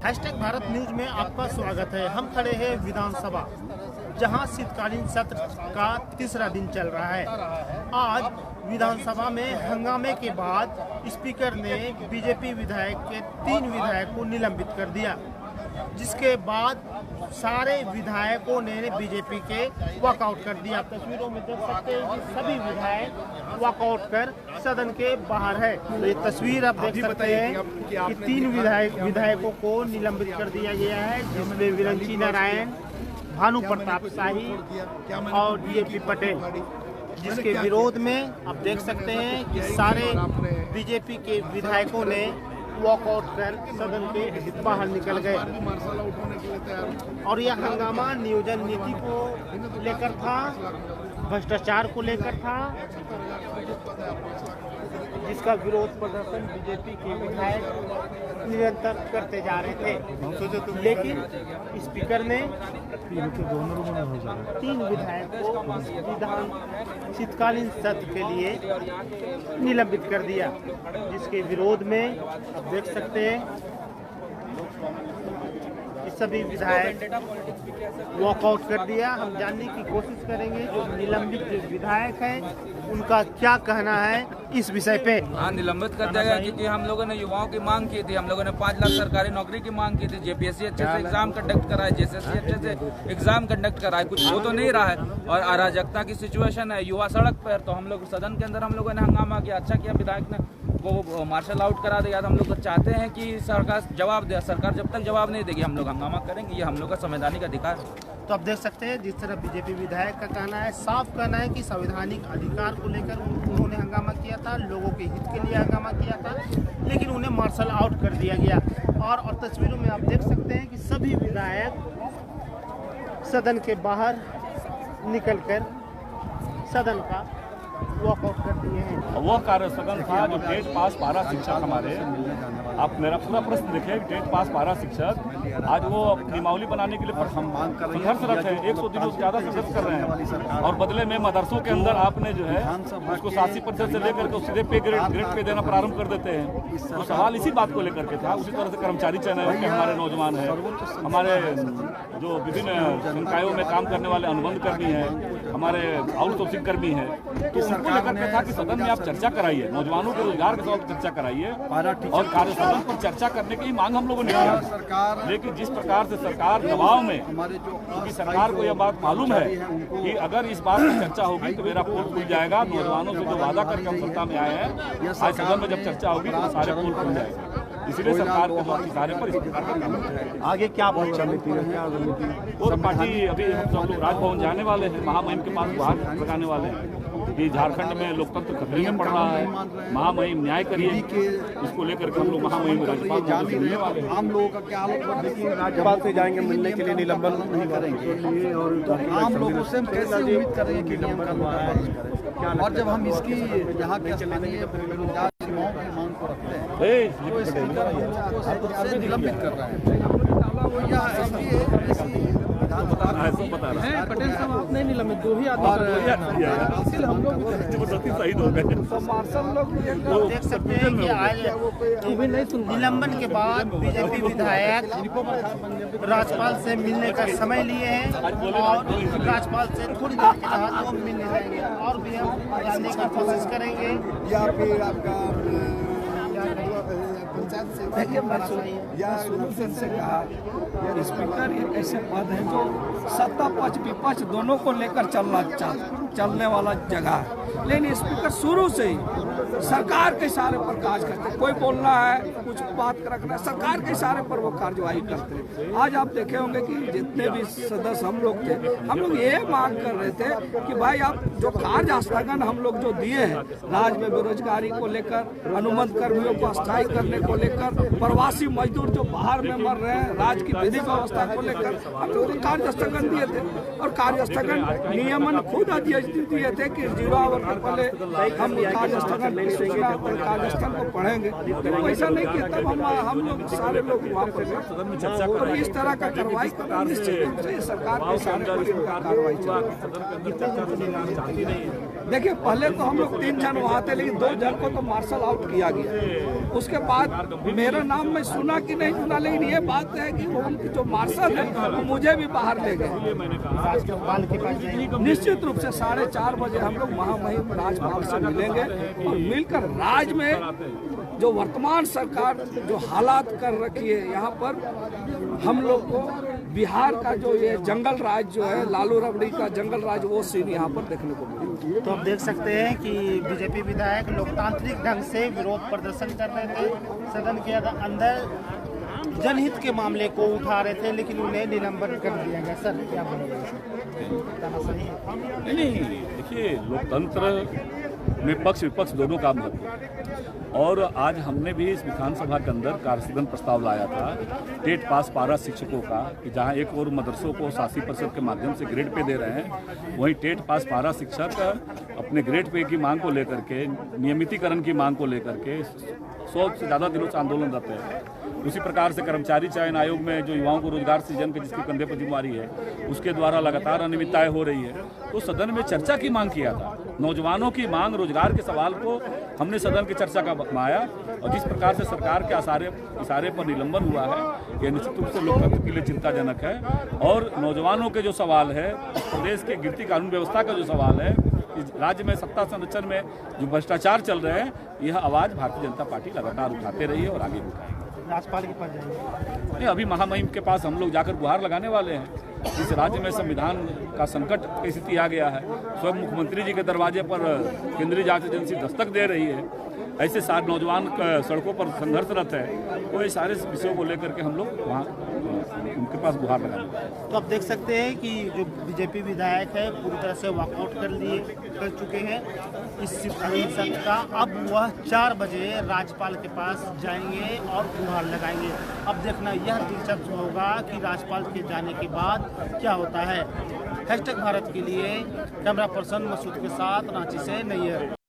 Hashtag Bharat news में आपका स्वागत है। हम खड़े हैं विधानसभा, जहां शीतकालीन सत्र का तीसरा दिन चल रहा है। आज विधानसभा में हंगामे के बाद स्पीकर ने बीजेपी विधायक के 3 विधायक को निलंबित कर दिया, जिसके बाद सारे विधायकों ने बीजेपी के वॉकआउट कर दिया। तस्वीरों में देख सकते हैं कि सभी विधायक वॉकआउट कर सदन के बाहर है। तो ये तस्वीर आप देख सकते हैं कि 3 विधायकों को निलंबित कर दिया गया है, जिसमें विरंची नारायण, भानु प्रताप शाही और डीएपी पटेल, जिसके विरोध में आप देख सकते हैं कि सारे बीजेपी के विधायकों ने वॉकआउट कर सदन के बाहर निकल गए। और यह हंगामा नियोजन नीति को लेकर था, भ्रष्टाचार को लेकर था, जिसका विरोध प्रदर्शन बीजेपी के विधायक निरंतर करते जा रहे थे। लेकिन स्पीकर ने 3 विधायक को शीतकालीन सत्र के लिए निलंबित कर दिया, जिसके विरोध में आप देख सकते हैं कि सभी विधायक वॉकआउट कर दिया। हम जानने की कोशिश करेंगे जो निलंबित विधायक हैं उनका क्या कहना है इस विषय पे। हाँ, निलंबित कर दिया गया क्योंकि हम लोगों ने युवाओं की मांग की थी। हम लोगों ने 5 लाख सरकारी नौकरी की मांग की थी। जेपीएससी अच्छे से एग्जाम कंडक्ट कराए, जेएसएससी अच्छे से एग्जाम कंडक्ट कराए, कुछ हो तो नहीं रहा है और अराजकता की सिचुएशन है, युवा सड़क पर। तो हम लोग सदन के अंदर हम लोगों ने हंगामा किया। अच्छा किया विधायक ने वो मार्शल आउट करा दिया। हम लोग तो चाहते हैं कि सरकार जवाब दे। सरकार जब तक जवाब नहीं देगी हम लोग हंगामा करेंगे। ये हम लोग का संवैधानिक अधिकार है। तो आप देख सकते हैं जिस तरह बीजेपी विधायक का कहना है, साफ कहना है कि संवैधानिक अधिकार को लेकर उन्होंने हंगामा किया था, लोगों के हित के लिए हंगामा किया था, लेकिन उन्हें मार्शल आउट कर दिया गया। और तस्वीरों में आप देख सकते हैं कि सभी विधायक सदन के बाहर निकलकर सदन का वॉकआउट कर दिए हैं। वह कार्य सदन था जो टेट पास पारा शिक्षक हमारे, आप मेरा पूरा प्रश्न देखिए, टेट पास पारा शिक्षक आज वो नियमावली बनाने के लिए संघर्षरत है। 100 दिनों से ज़्यादा संघर्ष कर रहे हैं और बदले में मदरसों के अंदर आपने जो है उसको 80% से लेकर के सीधे ग्रेड पे देना प्रारंभ कर देते हैं। तो सवाल इसी बात को लेकर के था। उसी तरह से कर्मचारी चयन के हमारे नौजवान हैं, हमारे जो विभिन्न निकायों में काम करने वाले अनुबंध कर्मी हैं, हमारे आउटसोर्सिंग कर्मी हैं, तो उनको लेकर के था कि सदन में आप चर्चा कराइए, नौजवानों के रोजगार के साथ चर्चा कराइए और कार्य सदन पर चर्चा करने की मांग हम लोगों ने किया। लेकिन जिस प्रकार से सरकार दबाव में, क्योंकि सरकार को यह बात मालूम है कि अगर इस बात पर चर्चा होगी तो मेरा पोल खुल जाएगा, नौजवानों से जो वादा करके हम सत्ता में आए हैं, आज सदन में जब चर्चा होगी तो सारे पोल खुल जाएगा। इसलिए सरकार के द्वारा इशारे पर इस प्रकार का काम आगे क्या रणनीति और पार्टी अभी हम सब लोग राजभवन जाने वाले हैं, महामहिम के पास गुहार लगाने वाले हैं कि झारखंड में लोकतंत्र खतरे में पड़ रहा है, महामहिम न्याय करिए। इसको लेकर के हम लोग महामहिम राज्यपाल से मिलने वाले हैं। आम लोगों का क्या राज्यपाल से जाएंगे मिलने के लिए, निलंबन नहीं करेंगे और आम लोगों से हम कैसे उम्मीद करेंगे कि निलंबन करें। और जब हम इसकी यहाँ के स्थानीय सीमाओं की मांग को रखते हैं तो स्पीकर निलंबित कर रहे हैं। पटेल साहब आप नहीं निलंबित, 2 ही आदमी हम लोग मार्शल लोग देख सकते हैं कि आज निलंबन के बाद बीजेपी विधायक राज्यपाल से मिलने का समय लिए हैं और राज्यपाल से थोड़ी देर के बाद वो मिलने जाएंगे और भी हम जानने की कोशिश करेंगे। या फिर आपका शुरू से कहा स्पीकर एक ऐसे पद है जो सत्ता पक्ष विपक्ष दोनों को लेकर चलने वाला जगह है, लेकिन स्पीकर शुरू से ही सरकार के इशारे पर कार्य करते हैं। कोई बोलना है, कुछ बात रखना है, सरकार के इशारे पर वो कार्यवाही करते हैं। आज आप देखे होंगे कि जितने भी सदस्य हम लोग थे, हम लोग ये मांग कर रहे थे कि भाई आप जो कार्य स्थगन हम लोग जो दिए हैं, राज्य में बेरोजगारी को लेकर, अनुबंध कर्मियों को अस्थायी करने को लेकर, प्रवासी मजदूर जो बाहर में मर रहे हैं, राज्य की विधिक व्यवस्था को लेकर हम लोग कार्य स्थगन दिए थे और कार्य स्थगन नियमन खुद राजनीति ये थे कि 0 आवर के पहले हम राजस्थान को पढ़ेंगे, तो ऐसा नहीं किया। तब हम लोग सारे लोग वहाँ पर गए और इस तरह का कार्रवाई करना निश्चित रूप से सरकार के सारे कार्रवाई चल रही है। देखिए, पहले तो हम लोग 3 जन वहाँ थे, लेकिन 2 जन को तो मार्शल आउट किया गया। उसके बाद मेरा नाम मैं सुना कि नहीं सुना, लेकिन ये बात है कि वो जो मार्शल है वो मुझे भी बाहर ले गए। निश्चित रूप से 4:30 बजे हम लोग महामहिम राज्यपाल से मिलेंगे और मिलकर राज्य में जो वर्तमान सरकार जो हालात कर रखी है, यहाँ पर हम लोग को बिहार का जो ये जंगल राज जो है, लालू रबड़ी का जंगल राज, वो सीन यहाँ पर देखने को मिलेगा। तो आप देख सकते हैं कि बीजेपी विधायक लोकतांत्रिक ढंग से विरोध प्रदर्शन कर रहे थे, सदन के अंदर जनहित के मामले को उठा रहे थे, लेकिन उन्हें निलंबन कर दिया गया। सर, क्या बोलेंगे? सही है? नहीं, देखिए, लोकतंत्र में पक्ष विपक्ष दोनों का महत्व है। और आज हमने भी इस विधानसभा के अंदर कार्यस्थगन प्रस्ताव लाया था टेट पास पारा शिक्षकों का, कि जहां एक और मदरसों को 80% के माध्यम से ग्रेड पे दे रहे हैं, वहीं टेट पास पारा शिक्षक अपने ग्रेड पे की मांग को लेकर के, नियमितीकरण की मांग को लेकर के 100 से ज़्यादा दिनों से आंदोलनरत है। उसी प्रकार से कर्मचारी चयन आयोग में जो युवाओं को रोजगार सृजन के जिसके कंधे पर जिम्मेवारी है, उसके द्वारा लगातार अनियमितताएं हो रही है। तो सदन में चर्चा की मांग किया था, नौजवानों की मांग, रोजगार के सवाल को हमने सदन की चर्चा का माया, और जिस प्रकार से सरकार के इशारे पर निलंबन हुआ है, यह निश्चित रूप से लोकतंत्र के लिए चिंताजनक है। और नौजवानों के जो सवाल है, प्रदेश के गिरती कानून व्यवस्था का जो सवाल है, इस राज्य में सत्ता संरक्षण में जो भ्रष्टाचार चल रहे हैं, यह आवाज़ भारतीय जनता पार्टी लगातार उठाते रही है और आगे भी उठाएगी। राज्यपाल के पास जाएंगे? नहीं, अभी महामहिम के पास हम लोग जाकर गुहार लगाने वाले हैं। इस राज्य में संविधान का संकट की स्थिति आ गया है, स्वयं मुख्यमंत्री जी के दरवाजे पर केंद्रीय जांच एजेंसी दस्तक दे रही है, ऐसे सारे नौजवान सड़कों पर संघर्षरत है, तो ये सारे विषयों को लेकर के हम लोग वहाँ उनके पास गुहार लगाएंगे। तो आप देख सकते हैं कि जो बीजेपी विधायक है पूरी तरह से वॉकआउट कर चुके हैं इस शीतकालीन सत्र का। अब वह 4 बजे राज्यपाल के पास जाएंगे और गुहार लगाएंगे। अब देखना यह दिलचस्प होगा कि राज्यपाल के जाने के बाद क्या होता है। #भारत के लिए कैमरा पर्सन मसूद के साथ रांची से नैयर।